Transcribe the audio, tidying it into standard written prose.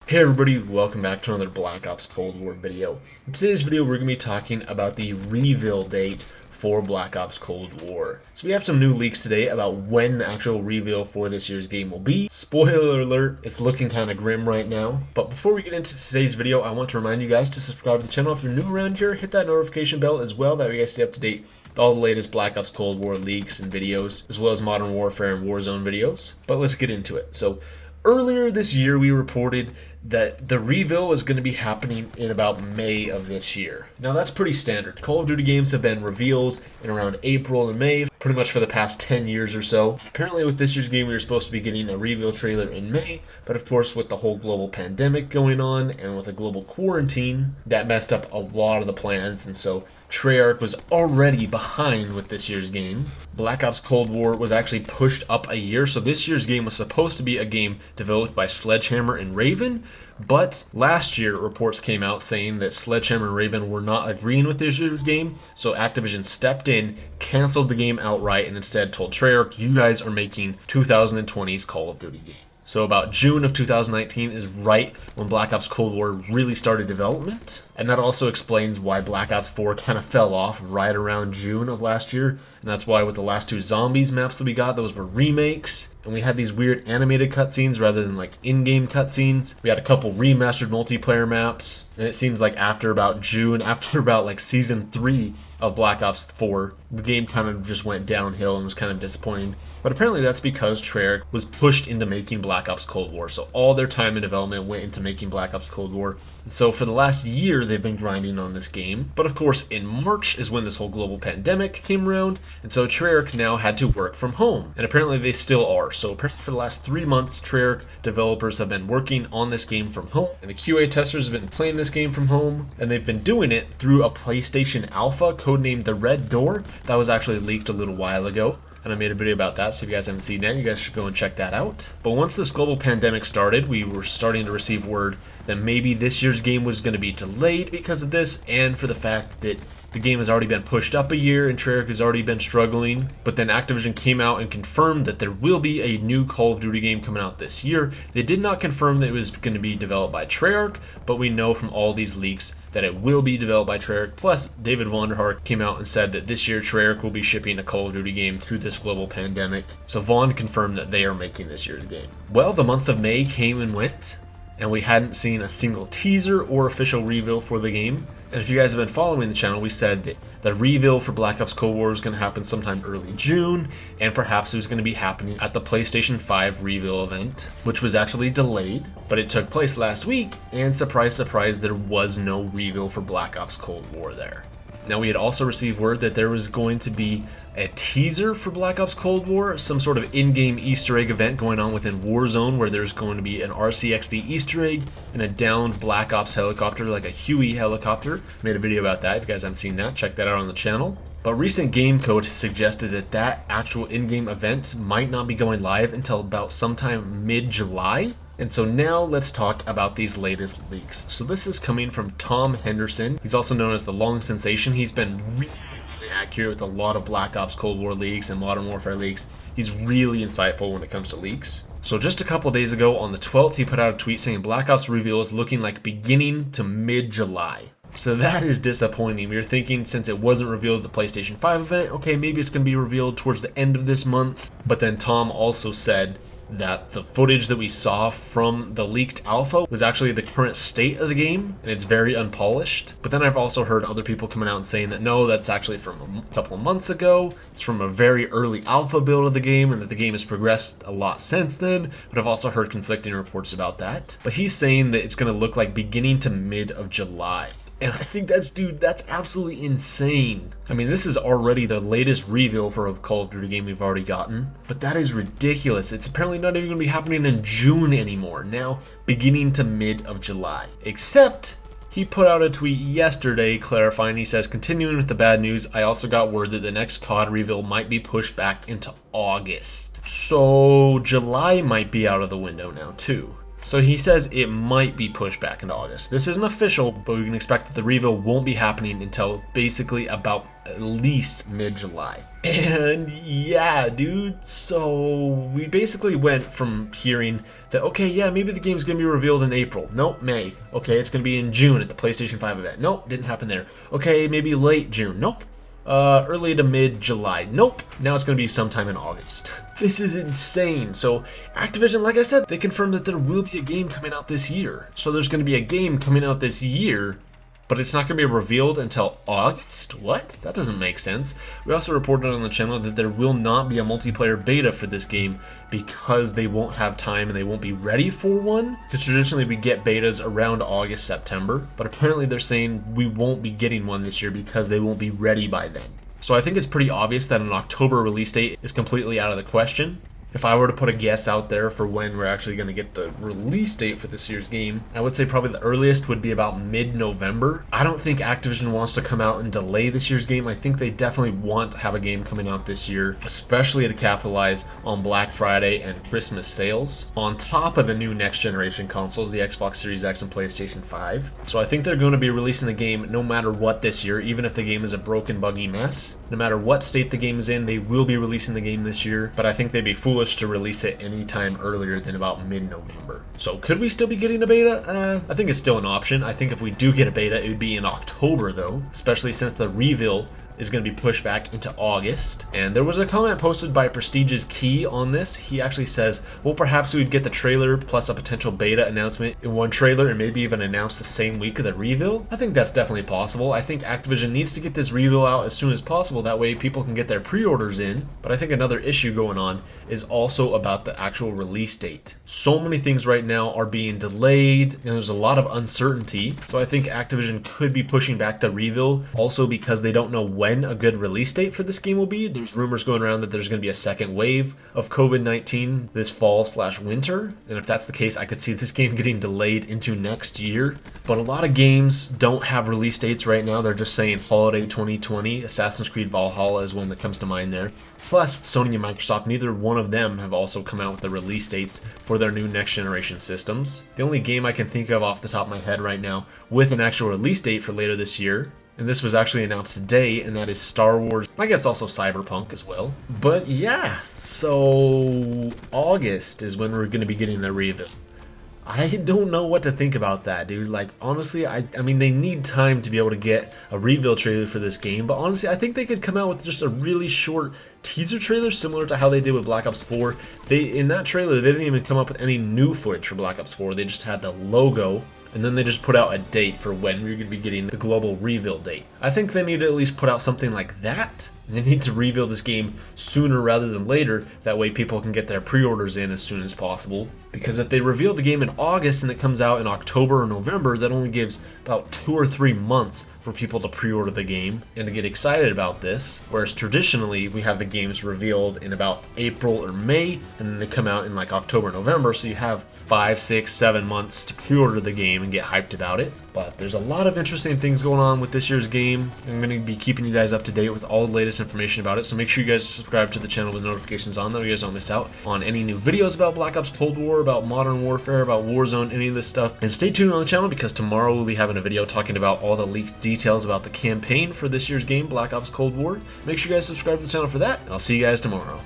Hey everybody, welcome back to another Black Ops Cold War video. In today's video we're going to be talking about the reveal date for Black Ops Cold War. So we have some new leaks today about when the actual reveal for this year's game will be. Spoiler alert, it's looking kind of grim right now. But before we get into today's video, I want to remind you guys to subscribe to the channel if you're new around here. Hit that notification bell as well, that way you guys stay up to date with all the latest Black Ops Cold War leaks and videos, as well as Modern Warfare and Warzone videos. But let's get into it. So earlier this year, we reported that the reveal was going to be happening in about May of this year. Now that's pretty standard. Call of Duty games have been revealed in around April and May, pretty much for the past 10 years or so. Apparently with this year's game we were supposed to be getting a reveal trailer in May, but of course with the whole global pandemic going on and with a global quarantine, that messed up a lot of the plans, and so Treyarch was already behind with this year's game. Black Ops Cold War was actually pushed up a year, so this year's game was supposed to be a game developed by Sledgehammer and Raven, but last year reports came out saying that Sledgehammer and Raven were not agreeing with this year's game, so Activision stepped in, canceled the game outright, and instead told Treyarch, you guys are making 2020's Call of Duty game. So about June of 2019 is right when Black Ops Cold War really started development. And that also explains why Black Ops 4 kind of fell off right around June of last year. And that's why with the last two zombies maps that we got, those were remakes. And we had these weird animated cutscenes rather than like in-game cutscenes. We had a couple remastered multiplayer maps. And it seems like after about June, after about like Season 3 of Black Ops 4, the game kind of just went downhill and was kind of disappointing. But apparently that's because Treyarch was pushed into making Black Ops Cold War. So all their time in development went into making Black Ops Cold War. And so for the last year, they've been grinding on this game. But of course, in March is when this whole global pandemic came around. And so Treyarch now had to work from home. And apparently they still are. So apparently for the last 3 months, Treyarch developers have been working on this game from home. And the QA testers have been playing this game from home. And they've been doing it through a PlayStation Alpha codenamed The Red Door. That was actually leaked a little while ago. And I made a video about that, so if you guys haven't seen that, you guys should go and check that out. But once this global pandemic started, we were starting to receive word that maybe this year's game was going to be delayed because of this, and for the fact that the game has already been pushed up a year and Treyarch has already been struggling. But then Activision came out and confirmed that there will be a new Call of Duty game coming out this year. They did not confirm that it was going to be developed by Treyarch, but we know from all these leaks that it will be developed by Treyarch. Plus, David Vonderhaar came out and said that this year Treyarch will be shipping a Call of Duty game through this global pandemic. So Vaughn confirmed that they are making this year's game. Well, the month of May came and went, and we hadn't seen a single teaser or official reveal for the game. And if you guys have been following the channel, we said that the reveal for Black Ops Cold War was going to happen sometime early June, and perhaps it was going to be happening at the PlayStation 5 reveal event, which was actually delayed, but it took place last week, and surprise, surprise, there was no reveal for Black Ops Cold War there. Now, we had also received word that there was going to be a teaser for Black Ops Cold War, some sort of in-game Easter egg event going on within Warzone where there's going to be an RCXD Easter egg and a downed Black Ops helicopter, like a Huey helicopter. Made a video about that. If you guys haven't seen that, check that out on the channel. But recent game code suggested that that actual in-game event might not be going live until about sometime mid-July. And so now let's talk about these latest leaks. So this is coming from Tom Henderson. He's also known as the Long Sensation. He's been really accurate with a lot of Black Ops Cold War leaks and Modern Warfare leaks. He's really insightful when it comes to leaks. So just a couple days ago, on the 12th, he put out a tweet saying Black Ops reveal is looking like beginning to mid-July. So that is disappointing. We were thinking since it wasn't revealed at the PlayStation 5 event, okay, maybe it's going to be revealed towards the end of this month. But then Tom also said that the footage that we saw from the leaked alpha was actually the current state of the game, and it's very unpolished. But then I've also heard other people coming out and saying that no, that's actually from a couple of months ago, it's from a very early alpha build of the game, and that the game has progressed a lot since then. But I've also heard conflicting reports about that. But he's saying that it's going to look like beginning to mid of July. And I think that's absolutely insane. I mean, this is already the latest reveal for a Call of Duty game we've already gotten, but that is ridiculous. It's apparently not even going to be happening in June anymore, now beginning to mid of July. Except, he put out a tweet yesterday clarifying, he says, continuing with the bad news, I also got word that the next COD reveal might be pushed back into August. So, July might be out of the window now too. So he says it might be pushed back into August. This isn't official, but we can expect that the reveal won't be happening until basically about at least mid-July. And yeah, dude, so we basically went from hearing that, okay, yeah, maybe the game's gonna be revealed in April. Nope, May. Okay, it's gonna be in June at the PlayStation 5 event. Nope, didn't happen there. Okay, maybe late June. Nope. Early to mid-July. Nope. Now it's going to be sometime in August. This is insane. So Activision, like I said, they confirmed that there will be a game coming out this year. So there's going to be a game coming out this year, but it's not going to be revealed until August? What? That doesn't make sense. We also reported on the channel that there will not be a multiplayer beta for this game because they won't have time and they won't be ready for one. Because traditionally we get betas around August, September, but apparently they're saying we won't be getting one this year because they won't be ready by then. So I think it's pretty obvious that an October release date is completely out of the question. If I were to put a guess out there for when we're actually going to get the release date for this year's game, I would say probably the earliest would be about mid-November. I don't think Activision wants to come out and delay this year's game. I think they definitely want to have a game coming out this year, especially to capitalize on Black Friday and Christmas sales, on top of the new next-generation consoles, the Xbox Series X and PlayStation 5. So I think they're going to be releasing the game no matter what this year, even if the game is a broken, buggy mess. No matter what state the game is in, they will be releasing the game this year, but I think they'd be foolish to release it anytime earlier than about mid-November. So could we still be getting a beta? I think it's still an option. I think if we do get a beta, it would be in October though, especially since the reveal is going to be pushed back into August. And there was a comment posted by Prestige's Key on this. He actually says, well, perhaps we'd get the trailer plus a potential beta announcement in one trailer and maybe even announce the same week of the reveal. I think that's definitely possible. I think Activision needs to get this reveal out as soon as possible. That way people can get their pre-orders in. But I think another issue going on is also about the actual release date. So many things right now are being delayed and there's a lot of uncertainty. So I think Activision could be pushing back the reveal also because they don't know when a good release date for this game will be. There's rumors going around that there's going to be a second wave of COVID-19 this fall/winter. And if that's the case, I could see this game getting delayed into next year. But a lot of games don't have release dates right now. They're just saying holiday 2020. Assassin's Creed Valhalla is one that comes to mind there. Plus, Sony and Microsoft, neither one of them have also come out with the release dates for their new next generation systems. The only game I can think of off the top of my head right now with an actual release date for later this year, and this was actually announced today, and that is Star Wars. I guess also Cyberpunk as well. But yeah, so August is when we're going to be getting the reveal. I don't know what to think about that, dude. Like, honestly, I mean, they need time to be able to get a reveal trailer for this game, but honestly, I think they could come out with just a really short teaser trailer similar to how they did with Black Ops 4. In that trailer, they didn't even come up with any new footage for Black Ops 4. They just had the logo, and then they just put out a date for when we're going to be getting the global reveal date. I think they need to at least put out something like that. They need to reveal this game sooner rather than later. That way people can get their pre-orders in as soon as possible. Because if they reveal the game in August and it comes out in October or November, that only gives about 2 or 3 months for people to pre-order the game and to get excited about this. Whereas traditionally, we have the games revealed in about April or May, and then they come out in like October, November, so you have 5, 6, 7 months to pre-order the game and get hyped about it. But there's a lot of interesting things going on with this year's game. I'm going to be keeping you guys up to date with all the latest information about it, so make sure you guys subscribe to the channel with notifications on, that way you guys don't miss out on any new videos about Black Ops Cold War, about Modern Warfare, about Warzone, any of this stuff. And stay tuned on the channel because tomorrow we'll be having a video talking about all the leaked details about the campaign for this year's game, Black Ops Cold War. Make sure you guys subscribe to the channel for that, and I'll see you guys tomorrow.